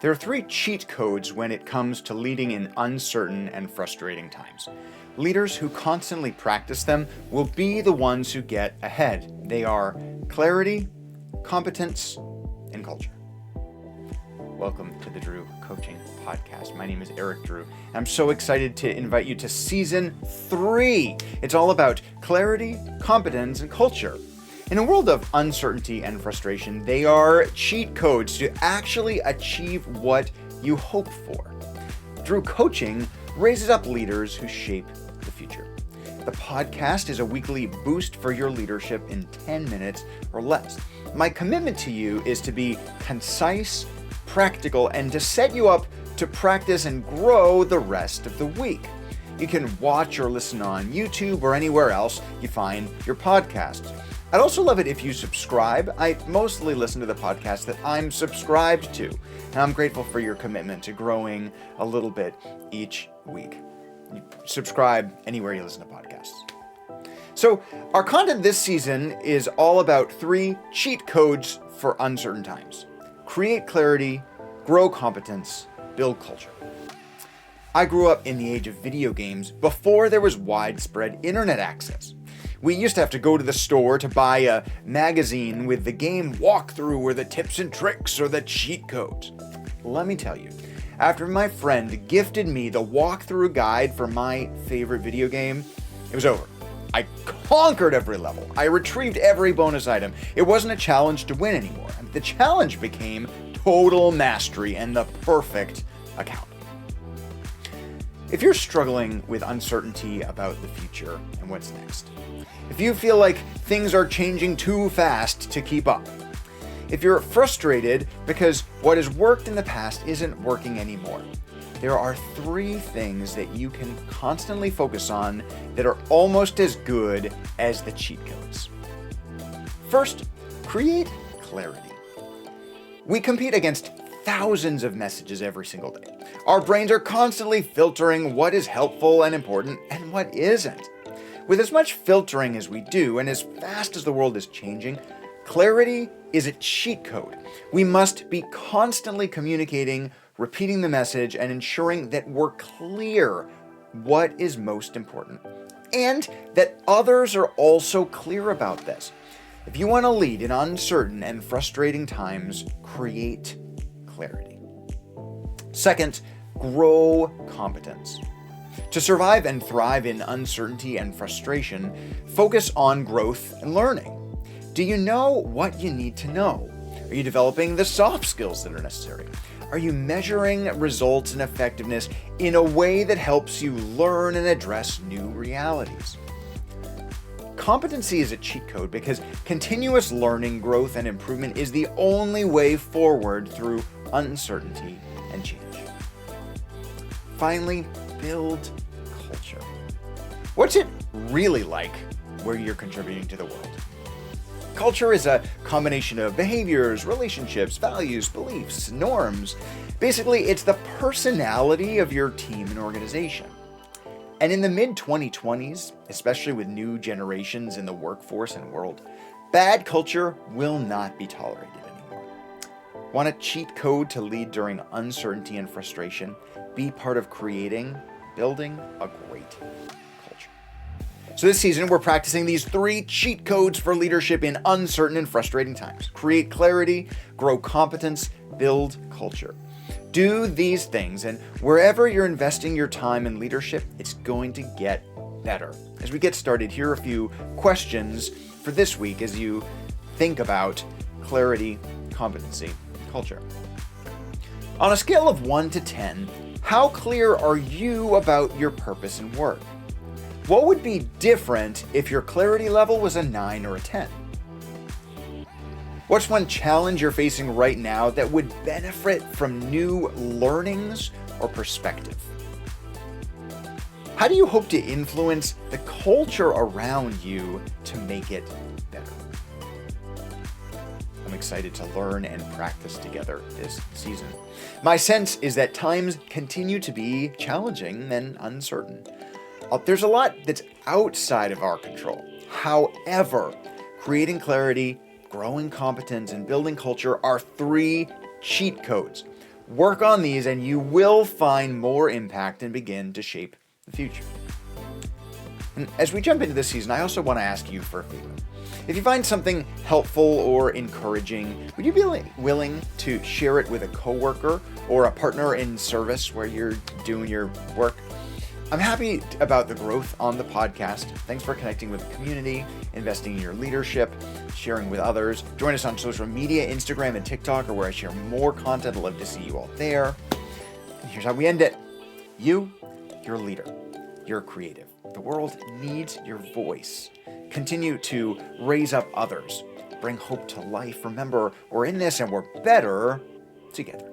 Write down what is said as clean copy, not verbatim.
There are three cheat codes when it comes to leading in uncertain and frustrating times. Leaders who constantly practice them will be the ones who get ahead. They are clarity, competence, and culture. Welcome to the Drew Coaching Podcast. My name is Eric Drew, and I'm so excited to invite you to Season 3. It's all about clarity, competence, and culture. In a world of uncertainty and frustration, they are cheat codes to actually achieve what you hope for. Drew Coaching raises up leaders who shape the future. The podcast is a weekly boost for your leadership in 10 minutes or less. My commitment to you is to be concise, practical, and to set you up to practice and grow the rest of the week. You can watch or listen on YouTube or anywhere else you find your podcasts. I'd also love it if you subscribe. I mostly listen to the podcast that I'm subscribed to, and I'm grateful for your commitment to growing a little bit each week. You subscribe anywhere you listen to podcasts. So our content this season is all about 3 cheat codes for uncertain times. Create clarity, grow competence, build culture. I grew up in the age of video games before there was widespread internet access. We used to have to go to the store to buy a magazine with the game walkthrough or the tips and tricks or the cheat codes. Let me tell you, after my friend gifted me the walkthrough guide for my favorite video game, it was over. I conquered every level. I retrieved every bonus item. It wasn't a challenge to win anymore. The challenge became total mastery and the perfect account. If you're struggling with uncertainty about the future and what's next, if you feel like things are changing too fast to keep up, if you're frustrated because what has worked in the past isn't working anymore, there are 3 things that you can constantly focus on that are almost as good as the cheat codes. First, create clarity. We compete against thousands of messages every single day. Our brains are constantly filtering what is helpful and important and what isn't. With as much filtering as we do, and as fast as the world is changing, clarity is a cheat code. We must be constantly communicating, repeating the message, and ensuring that we're clear what is most important, and that others are also clear about this. If you want to lead in uncertain and frustrating times, create clarity. Second, grow competence. To survive and thrive in uncertainty and frustration, focus on growth and learning. Do you know what you need to know? Are you developing the soft skills that are necessary? Are you measuring results and effectiveness in a way that helps you learn and address new realities? Competency is a cheat code because continuous learning, growth, and improvement is the only way forward through uncertainty and change. Finally, build culture. What's it really like where you're contributing to the world? Culture is a combination of behaviors, relationships, values, beliefs, norms. Basically, it's the personality of your team and organization. And in the mid-2020s, especially with new generations in the workforce and world, bad culture will not be tolerated anymore. Want a cheat code to lead during uncertainty and frustration? Be part of building a great culture. So this season, we're practicing these 3 cheat codes for leadership in uncertain and frustrating times. Create clarity, grow competence, build culture. Do these things, and wherever you're investing your time in leadership, it's going to get better. As we get started, here are a few questions for this week as you think about clarity, competency, and culture. On a scale of 1 to 10, how clear are you about your purpose and work? What would be different if your clarity level was a 9 or a 10? What's one challenge you're facing right now that would benefit from new learnings or perspective? How do you hope to influence the culture around you to make it better? I'm excited to learn and practice together this season. My sense is that times continue to be challenging and uncertain. There's a lot that's outside of our control. However, creating clarity, growing competence, and building culture are 3 cheat codes. Work on these and you will find more impact and begin to shape the future. And as we jump into this season, I also want to ask you for a favor. If you find something helpful or encouraging, would you be willing to share it with a coworker or a partner in service where you're doing your work? I'm happy about the growth on the podcast. Thanks for connecting with the community, investing in your leadership, sharing with others. Join us on social media, Instagram and TikTok, or where I share more content. I'd love to see you all there. And here's how we end it. You're a leader. You're creative. The world needs your voice. Continue to raise up others. Bring hope to life. Remember, we're in this and we're better together.